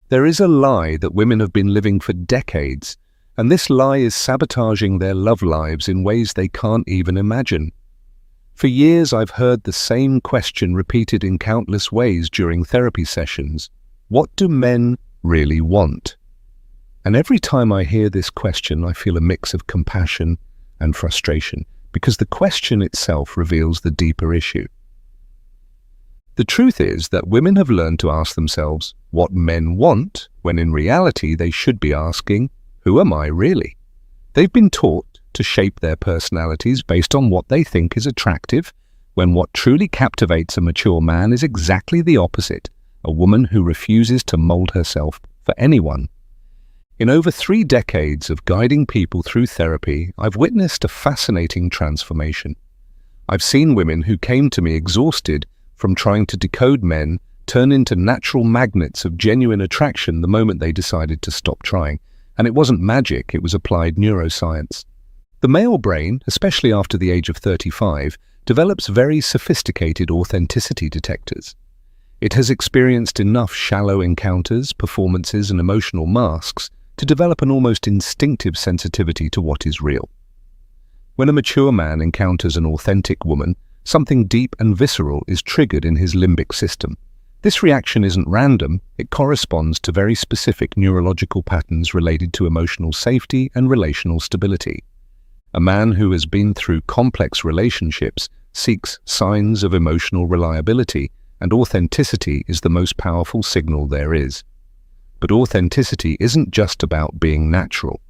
There is a lie that women have been living for decades, and this lie is sabotaging their love lives in ways they can't even imagine. For years, I've heard the same question repeated in countless ways during therapy sessions. What do men really want? And every time I hear this question, I feel a mix of compassion and frustration, because the question itself reveals the deeper issue. The truth is that women have learned to ask themselves what men want, when in reality they should be asking, who am I really? They've been taught to shape their personalities based on what they think is attractive, when what truly captivates a mature man is exactly the opposite, a woman who refuses to mold herself for anyone. In over 3 decades of guiding people through therapy, I've witnessed a fascinating transformation. I've seen women who came to me exhausted from trying to decode men turn into natural magnets of genuine attraction the moment they decided to stop trying. And it wasn't magic, it was applied neuroscience. The male brain, especially after the age of 35, develops very sophisticated authenticity detectors. It has experienced enough shallow encounters, performances, and emotional masks to develop an almost instinctive sensitivity to what is real. When a mature man encounters an authentic woman, something deep and visceral is triggered in his limbic system. This reaction isn't random, it corresponds to very specific neurological patterns related to emotional safety and relational stability. A man who has been through complex relationships seeks signs of emotional reliability, and authenticity is the most powerful signal there is. But authenticity isn't just about being natural.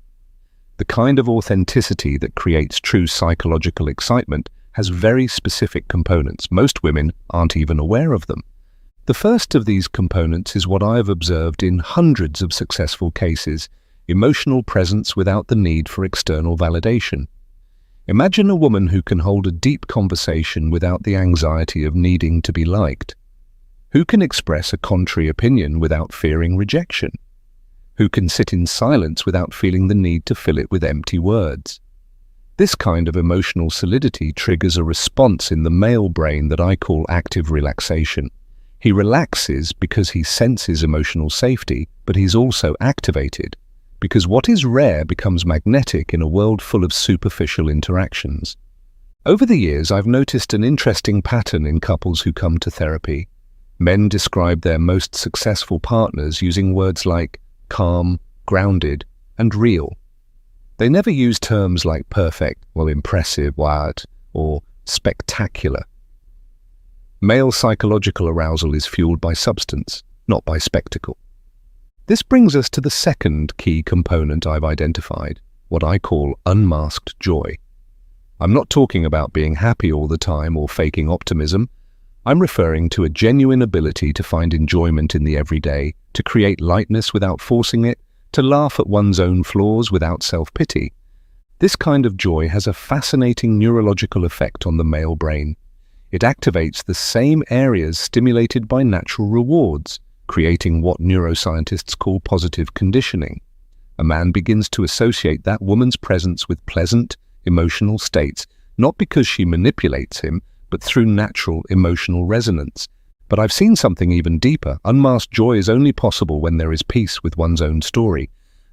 The kind of authenticity that creates true psychological excitement has very specific components. Most women aren't even aware of them. The first of these components is what I have observed in hundreds of successful cases: emotional presence without the need for external validation. Imagine a woman who can hold a deep conversation without the anxiety of needing to be liked. Who can express a contrary opinion without fearing rejection? Who can sit in silence without feeling the need to fill it with empty words? This kind of emotional solidity triggers a response in the male brain that I call active relaxation. He relaxes because he senses emotional safety, but he's also activated, because what is rare becomes magnetic in a world full of superficial interactions. Over the years, I've noticed an interesting pattern in couples who come to therapy. Men describe their most successful partners using words like calm, grounded, and real. They never use terms like perfect, impressive, wild, or spectacular. Male psychological arousal is fueled by substance, not by spectacle. This brings us to the second key component I've identified, what I call unmasked joy. I'm not talking about being happy all the time or faking optimism. I'm referring to a genuine ability to find enjoyment in the everyday, to create lightness without forcing it, to laugh at one's own flaws without self-pity. This kind of joy has a fascinating neurological effect on the male brain. It activates the same areas stimulated by natural rewards, creating what neuroscientists call positive conditioning. A man begins to associate that woman's presence with pleasant, emotional states, not because she manipulates him, but through natural emotional resonance. But I've seen something even deeper. Unmasked joy is only possible when there is peace with one's own story.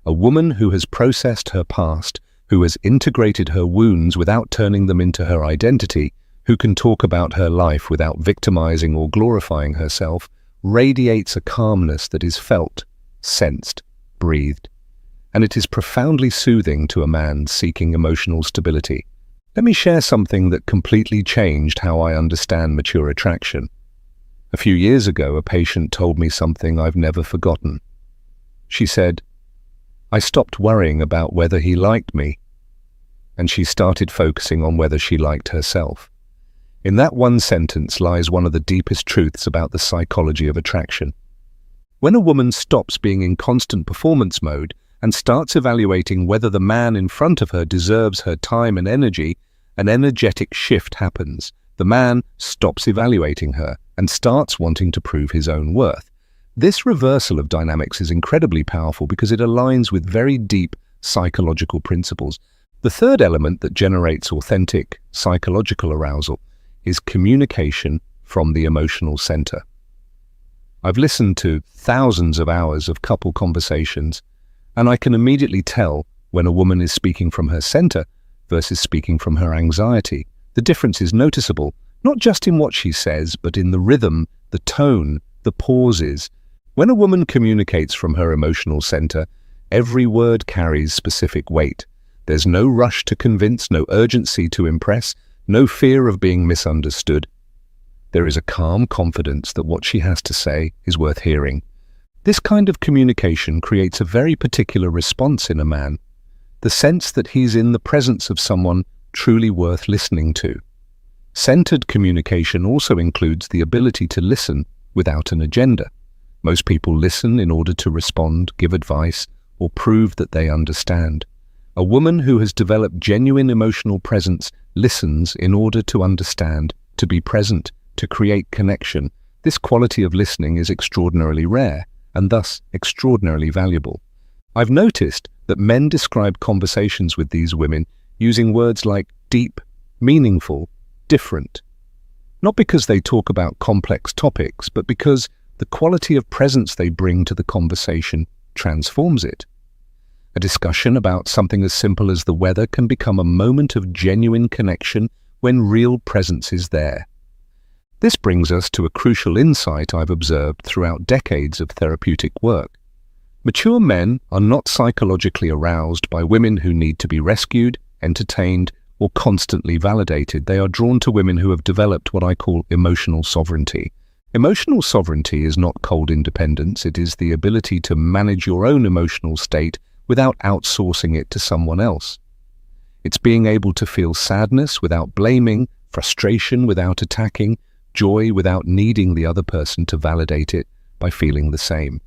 A woman who has processed her past, who has integrated her wounds without turning them into her identity, who can talk about her life without victimizing or glorifying herself, radiates a calmness that is felt, sensed, breathed. And it is profoundly soothing to a man seeking emotional stability. Let me share something that completely changed how I understand mature attraction. A few years ago, a patient told me something I've never forgotten. She said, "I stopped worrying about whether he liked me," and she started focusing on whether she liked herself. In that one sentence lies one of the deepest truths about the psychology of attraction. When a woman stops being in constant performance mode and starts evaluating whether the man in front of her deserves her time and energy, an energetic shift happens. The man stops evaluating her and starts wanting to prove his own worth. This reversal of dynamics is incredibly powerful because it aligns with very deep psychological principles. The third element that generates authentic psychological arousal is communication from the emotional center. I've listened to thousands of hours of couple conversations, and I can immediately tell when a woman is speaking from her center versus speaking from her anxiety. The difference is noticeable, not just in what she says, but in the rhythm, the tone, the pauses. When a woman communicates from her emotional center, every word carries specific weight. There's no rush to convince, no urgency to impress, no fear of being misunderstood. There is a calm confidence that what she has to say is worth hearing. This kind of communication creates a very particular response in a man, the sense that he's in the presence of someone truly worth listening to. Centered communication also includes the ability to listen without an agenda. Most people listen in order to respond, give advice, or prove that they understand. A woman who has developed genuine emotional presence listens in order to understand, to be present, to create connection. This quality of listening is extraordinarily rare and thus extraordinarily valuable. I've noticed that men describe conversations with these women using words like deep, meaningful, different. Not because they talk about complex topics, but because the quality of presence they bring to the conversation transforms it. A discussion about something as simple as the weather can become a moment of genuine connection when real presence is there. This brings us to a crucial insight I've observed throughout decades of therapeutic work. Mature men are not psychologically aroused by women who need to be rescued, entertained, or constantly validated. They are drawn to women who have developed what I call emotional sovereignty. Emotional sovereignty is not cold independence. It is the ability to manage your own emotional state without outsourcing it to someone else. It's being able to feel sadness without blaming, frustration without attacking, joy without needing the other person to validate it by feeling the same.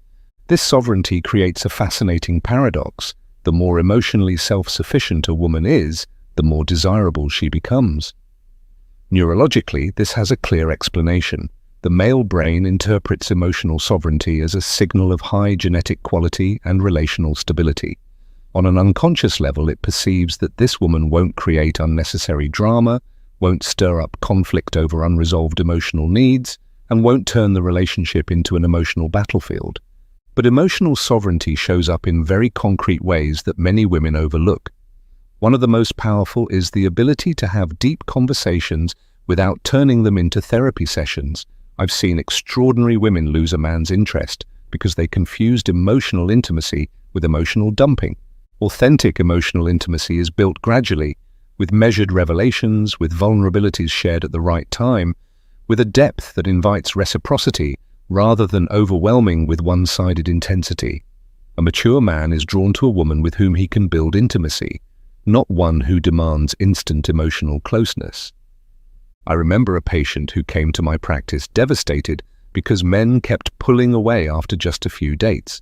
This sovereignty creates a fascinating paradox. The more emotionally self-sufficient a woman is, the more desirable she becomes. Neurologically, this has a clear explanation. The male brain interprets emotional sovereignty as a signal of high genetic quality and relational stability. On an unconscious level, it perceives that this woman won't create unnecessary drama, won't stir up conflict over unresolved emotional needs, and won't turn the relationship into an emotional battlefield. But emotional sovereignty shows up in very concrete ways that many women overlook. One of the most powerful is the ability to have deep conversations without turning them into therapy sessions. I've seen extraordinary women lose a man's interest because they confused emotional intimacy with emotional dumping. Authentic emotional intimacy is built gradually, with measured revelations, with vulnerabilities shared at the right time, with a depth that invites reciprocity rather than overwhelming with one-sided intensity. A mature man is drawn to a woman with whom he can build intimacy, not one who demands instant emotional closeness. I remember a patient who came to my practice devastated because men kept pulling away after just a few dates.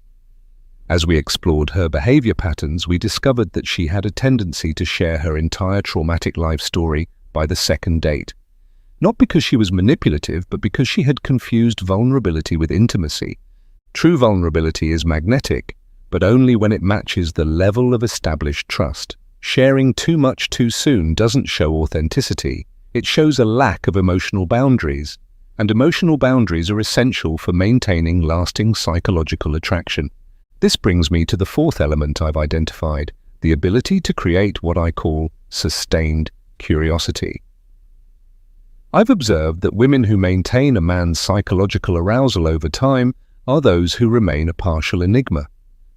As we explored her behavior patterns, we discovered that she had a tendency to share her entire traumatic life story by the second date. Not because she was manipulative, but because she had confused vulnerability with intimacy. True vulnerability is magnetic, but only when it matches the level of established trust. Sharing too much too soon doesn't show authenticity. It shows a lack of emotional boundaries, and emotional boundaries are essential for maintaining lasting psychological attraction. This brings me to the fourth element I've identified, the ability to create what I call sustained curiosity. I've observed that women who maintain a man's psychological arousal over time are those who remain a partial enigma,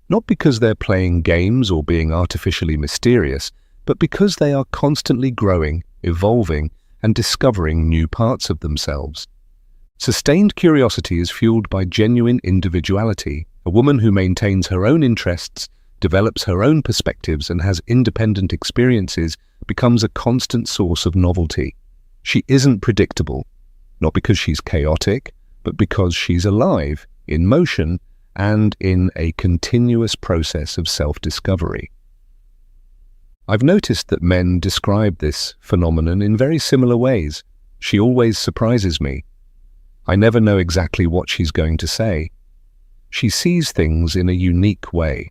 not because they're playing games or being artificially mysterious, but because they are constantly growing, evolving, and discovering new parts of themselves. Sustained curiosity is fueled by genuine individuality. A woman who maintains her own interests, develops her own perspectives, and has independent experiences becomes a constant source of novelty. She isn't predictable, not because she's chaotic, but because she's alive, in motion, and in a continuous process of self-discovery. I've noticed that men describe this phenomenon in very similar ways. She always surprises me. I never know exactly what she's going to say. She sees things in a unique way.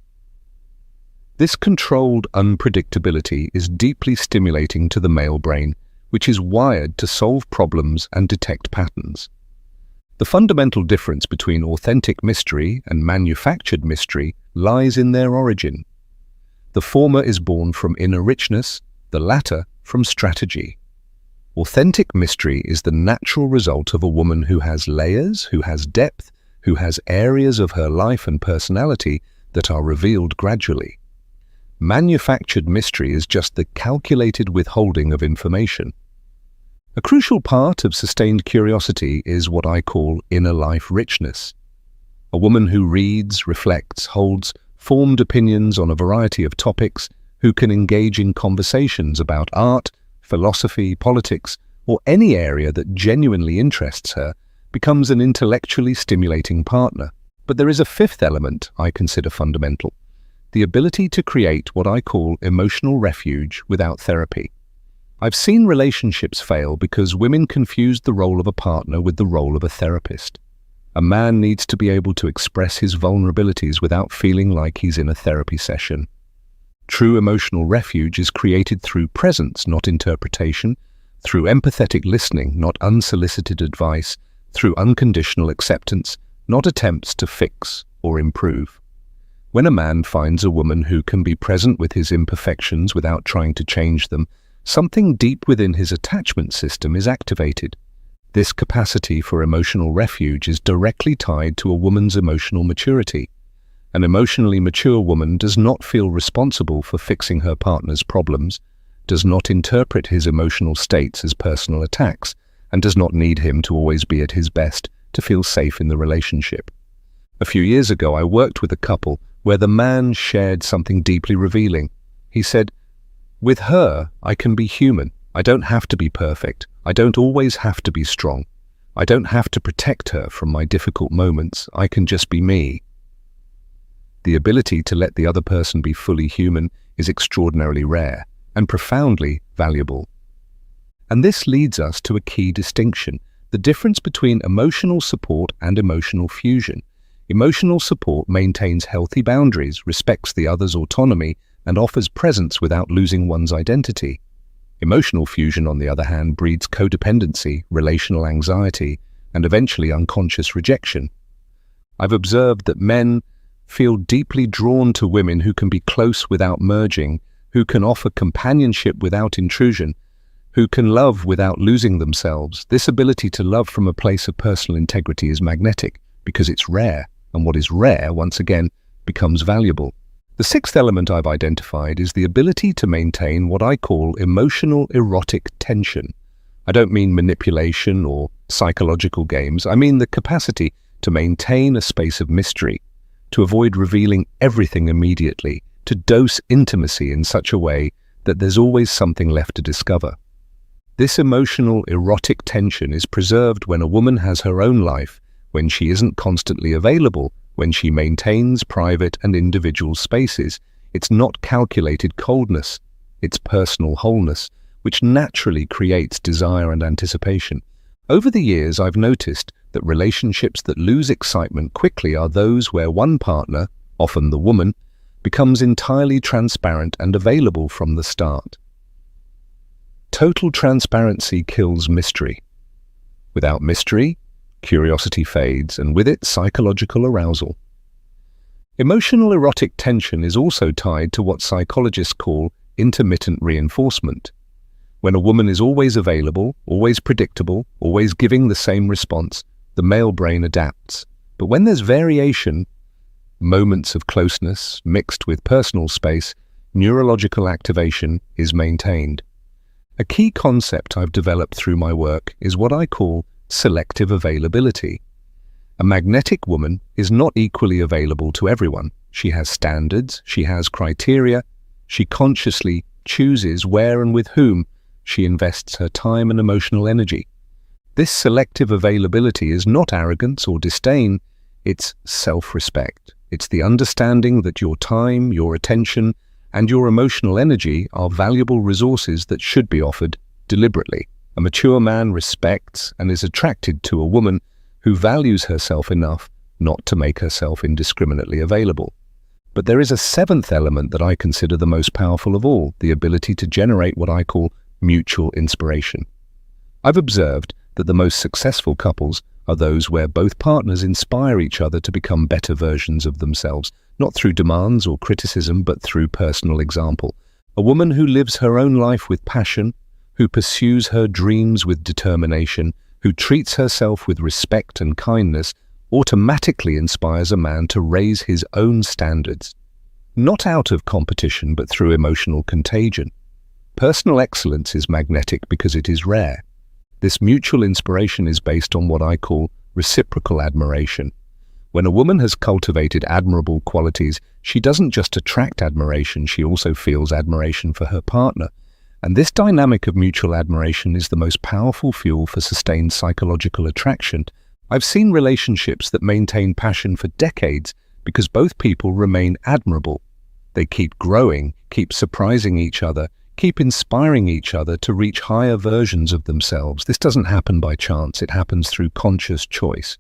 This controlled unpredictability is deeply stimulating to the male brain, which is wired to solve problems and detect patterns. The fundamental difference between authentic mystery and manufactured mystery lies in their origin. The former is born from inner richness, the latter from strategy. Authentic mystery is the natural result of a woman who has layers, who has depth, who has areas of her life and personality that are revealed gradually. Manufactured mystery is just the calculated withholding of information. A crucial part of sustained curiosity is what I call inner life richness. A woman who reads, reflects, holds formed opinions on a variety of topics, who can engage in conversations about art, philosophy, politics, or any area that genuinely interests her, becomes an intellectually stimulating partner. But there is a fifth element I consider fundamental: the ability to create what I call emotional refuge without therapy. I've seen relationships fail because women confuse the role of a partner with the role of a therapist. A man needs to be able to express his vulnerabilities without feeling like he's in a therapy session. True emotional refuge is created through presence, not interpretation, through empathetic listening, not unsolicited advice, through unconditional acceptance, not attempts to fix or improve. When a man finds a woman who can be present with his imperfections without trying to change them, something deep within his attachment system is activated. This capacity for emotional refuge is directly tied to a woman's emotional maturity. An emotionally mature woman does not feel responsible for fixing her partner's problems, does not interpret his emotional states as personal attacks, and does not need him to always be at his best to feel safe in the relationship. A few years ago, I worked with a couple where the man shared something deeply revealing. He said, "With her, I can be human. I don't have to be perfect. I don't always have to be strong. I don't have to protect her from my difficult moments. I can just be me." The ability to let the other person be fully human is extraordinarily rare and profoundly valuable. And this leads us to a key distinction: the difference between emotional support and emotional fusion. Emotional support maintains healthy boundaries, respects the other's autonomy, and offers presence without losing one's identity. Emotional fusion, on the other hand, breeds codependency, relational anxiety, and eventually unconscious rejection. I've observed that men feel deeply drawn to women who can be close without merging, who can offer companionship without intrusion, who can love without losing themselves. This ability to love from a place of personal integrity is magnetic because it's rare, and what is rare, once again, becomes valuable. The sixth element I've identified is the ability to maintain what I call emotional erotic tension. I don't mean manipulation or psychological games. I mean the capacity to maintain a space of mystery, to avoid revealing everything immediately, to dose intimacy in such a way that there's always something left to discover. This emotional erotic tension is preserved when a woman has her own life, when she isn't constantly available, when she maintains private and individual spaces. It's not calculated coldness, it's personal wholeness, which naturally creates desire and anticipation. Over the years, I've noticed that relationships that lose excitement quickly are those where one partner, often the woman, becomes entirely transparent and available from the start. Total transparency kills mystery. Without mystery, curiosity fades, and with it, psychological arousal. Emotional erotic tension is also tied to what psychologists call intermittent reinforcement. When a woman is always available, always predictable, always giving the same response, the male brain adapts. But when there's variation, moments of closeness mixed with personal space, neurological activation is maintained. A key concept I've developed through my work is what I call selective availability. A magnetic woman is not equally available to everyone. She has standards, she has criteria, she consciously chooses where and with whom she invests her time and emotional energy. This selective availability is not arrogance or disdain, it's self-respect. It's the understanding that your time, your attention, and your emotional energy are valuable resources that should be offered deliberately. A mature man respects and is attracted to a woman who values herself enough not to make herself indiscriminately available. But there is a seventh element that I consider the most powerful of all: the ability to generate what I call mutual inspiration. I've observed that the most successful couples are those where both partners inspire each other to become better versions of themselves, not through demands or criticism, but through personal example. A woman who lives her own life with passion, who pursues her dreams with determination, who treats herself with respect and kindness, automatically inspires a man to raise his own standards, not out of competition, but through emotional contagion. Personal excellence is magnetic because it is rare. This mutual inspiration is based on what I call reciprocal admiration. When a woman has cultivated admirable qualities, she doesn't just attract admiration, she also feels admiration for her partner. And this dynamic of mutual admiration is the most powerful fuel for sustained psychological attraction. I've seen relationships that maintain passion for decades because both people remain admirable. They keep growing, keep surprising each other, keep inspiring each other to reach higher versions of themselves. This doesn't happen by chance, it happens through conscious choice.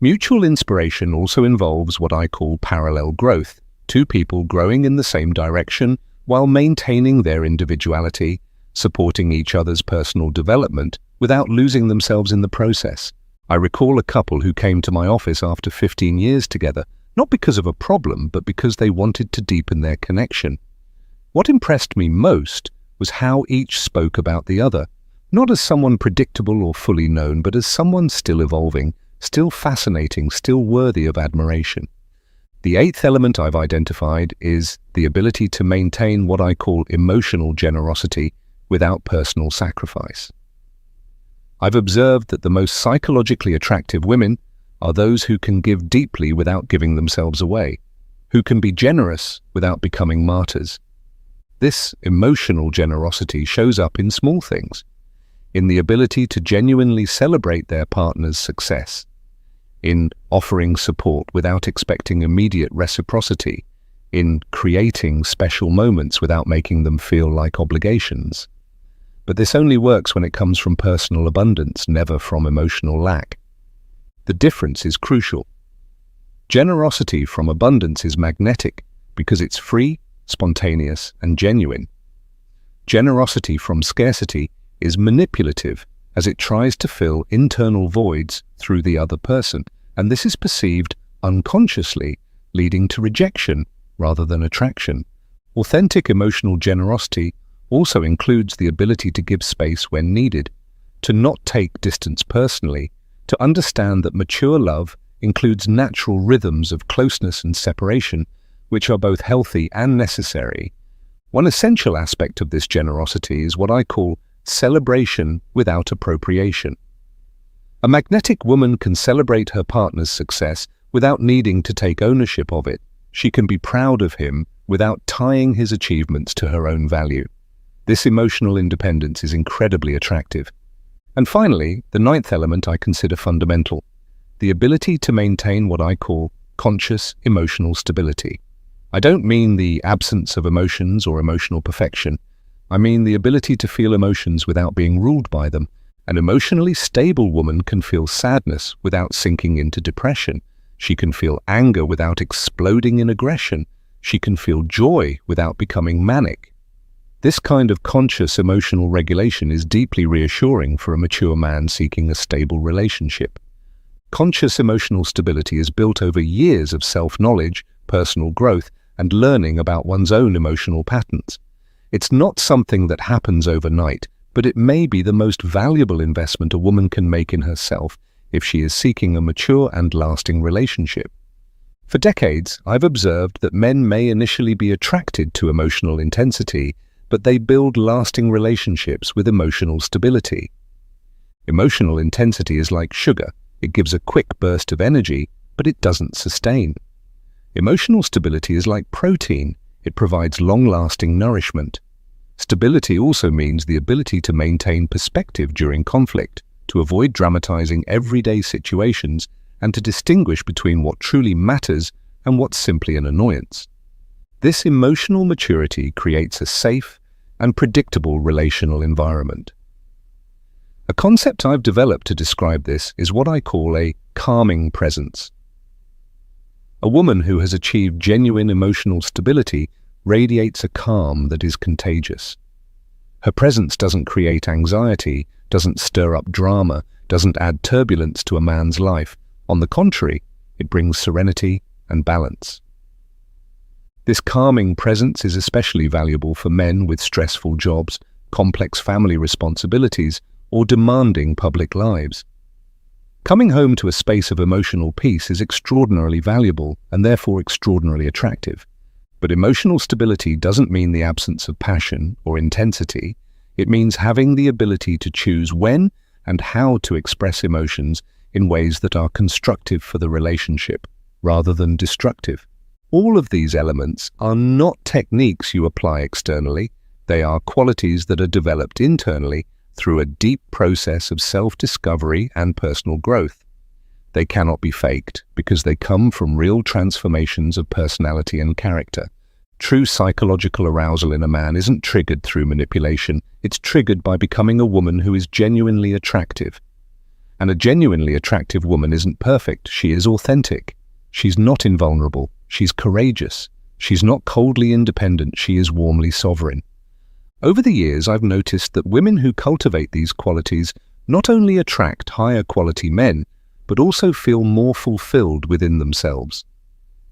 Mutual inspiration also involves what I call parallel growth, two people growing in the same direction while maintaining their individuality, supporting each other's personal development without losing themselves in the process. I recall a couple who came to my office after 15 years together, not because of a problem, but because they wanted to deepen their connection. What impressed me most was how each spoke about the other, not as someone predictable or fully known, but as someone still evolving, still fascinating, still worthy of admiration. The eighth element I've identified is the ability to maintain what I call emotional generosity without personal sacrifice. I've observed that the most psychologically attractive women are those who can give deeply without giving themselves away, who can be generous without becoming martyrs. This emotional generosity shows up in small things, in the ability to genuinely celebrate their partner's success, in offering support without expecting immediate reciprocity, in creating special moments without making them feel like obligations. But this only works when it comes from personal abundance, never from emotional lack. The difference is crucial. Generosity from abundance is magnetic because it's free, spontaneous, and genuine. Generosity from scarcity is manipulative as it tries to fill internal voids through the other person, and this is perceived unconsciously, leading to rejection rather than attraction. Authentic emotional generosity also includes the ability to give space when needed, to not take distance personally, to understand that mature love includes natural rhythms of closeness and separation, which are both healthy and necessary. One essential aspect of this generosity is what I call celebration without appropriation. A magnetic woman can celebrate her partner's success without needing to take ownership of it. She can be proud of him without tying his achievements to her own value. This emotional independence is incredibly attractive. And finally, the ninth element I consider fundamental, the ability to maintain what I call conscious emotional stability. I don't mean the absence of emotions or emotional perfection. I mean the ability to feel emotions without being ruled by them. An emotionally stable woman can feel sadness without sinking into depression. She can feel anger without exploding in aggression. She can feel joy without becoming manic. This kind of conscious emotional regulation is deeply reassuring for a mature man seeking a stable relationship. Conscious emotional stability is built over years of self-knowledge, personal growth, and learning about one's own emotional patterns. It's not something that happens overnight, but it may be the most valuable investment a woman can make in herself if she is seeking a mature and lasting relationship. For decades, I've observed that men may initially be attracted to emotional intensity, but they build lasting relationships with emotional stability. Emotional intensity is like sugar. It gives a quick burst of energy, but it doesn't sustain. Emotional stability is like protein. It provides long-lasting nourishment. Stability also means the ability to maintain perspective during conflict, to avoid dramatizing everyday situations, and to distinguish between what truly matters and what's simply an annoyance. This emotional maturity creates a safe and predictable relational environment. A concept I've developed to describe this is what I call a calming presence. A woman who has achieved genuine emotional stability radiates a calm that is contagious. Her presence doesn't create anxiety, doesn't stir up drama, doesn't add turbulence to a man's life. On the contrary, it brings serenity and balance. This calming presence is especially valuable for men with stressful jobs, complex family responsibilities, or demanding public lives. Coming home to a space of emotional peace is extraordinarily valuable and therefore extraordinarily attractive. But emotional stability doesn't mean the absence of passion or intensity. It means having the ability to choose when and how to express emotions in ways that are constructive for the relationship, rather than destructive. All of these elements are not techniques you apply externally. They are qualities that are developed internally through a deep process of self-discovery and personal growth. They cannot be faked because they come from real transformations of personality and character. True psychological arousal in a man isn't triggered through manipulation. It's triggered by becoming a woman who is genuinely attractive. And a genuinely attractive woman isn't perfect. She is authentic. She's not invulnerable. She's courageous. She's not coldly independent. She is warmly sovereign. Over the years, I've noticed that women who cultivate these qualities not only attract higher quality men, but also feel more fulfilled within themselves.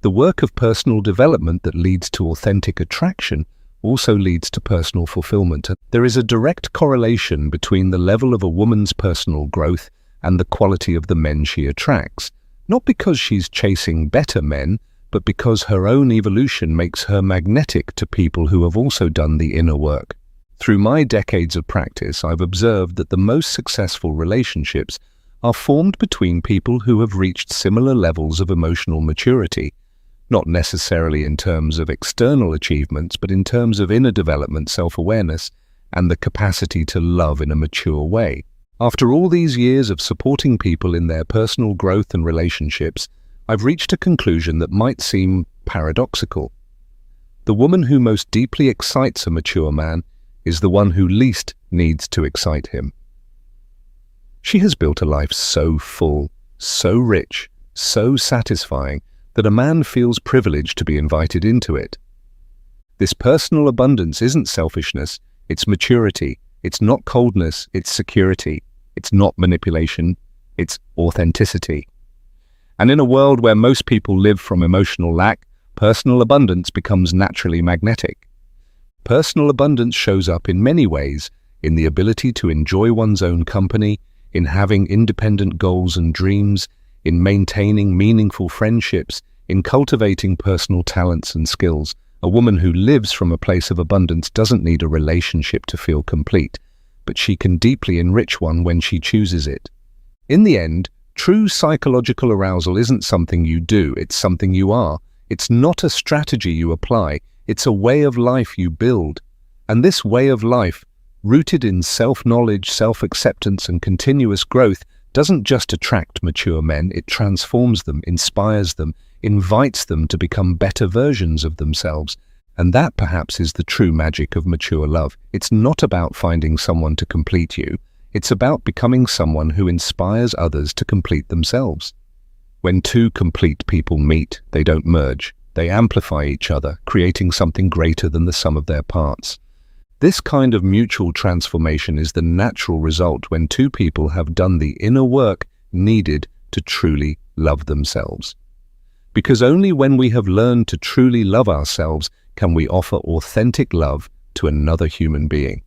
The work of personal development that leads to authentic attraction also leads to personal fulfillment. There is a direct correlation between the level of a woman's personal growth and the quality of the men she attracts, not because she's chasing better men, but because her own evolution makes her magnetic to people who have also done the inner work. Through my decades of practice, I've observed that the most successful relationships are formed between people who have reached similar levels of emotional maturity, not necessarily in terms of external achievements, but in terms of inner development, self-awareness, and the capacity to love in a mature way. After all these years of supporting people in their personal growth and relationships, I've reached a conclusion that might seem paradoxical. The woman who most deeply excites a mature man is the one who least needs to excite him. She has built a life so full, so rich, so satisfying that a man feels privileged to be invited into it. This personal abundance isn't selfishness, it's maturity. It's not coldness, it's security. It's not manipulation, it's authenticity. And in a world where most people live from emotional lack, personal abundance becomes naturally magnetic. Personal abundance shows up in many ways, in the ability to enjoy one's own company, in having independent goals and dreams, in maintaining meaningful friendships, in cultivating personal talents and skills. A woman who lives from a place of abundance doesn't need a relationship to feel complete, but she can deeply enrich one when she chooses it. In the end, true psychological arousal isn't something you do, it's something you are. It's not a strategy you apply, it's a way of life you build. And this way of life, rooted in self-knowledge, self-acceptance, and continuous growth, doesn't just attract mature men, it transforms them, inspires them, invites them to become better versions of themselves. And that perhaps is the true magic of mature love. It's not about finding someone to complete you. It's about becoming someone who inspires others to complete themselves. When two complete people meet, they don't merge. They amplify each other, creating something greater than the sum of their parts. This kind of mutual transformation is the natural result when two people have done the inner work needed to truly love themselves. Because only when we have learned to truly love ourselves can we offer authentic love to another human being.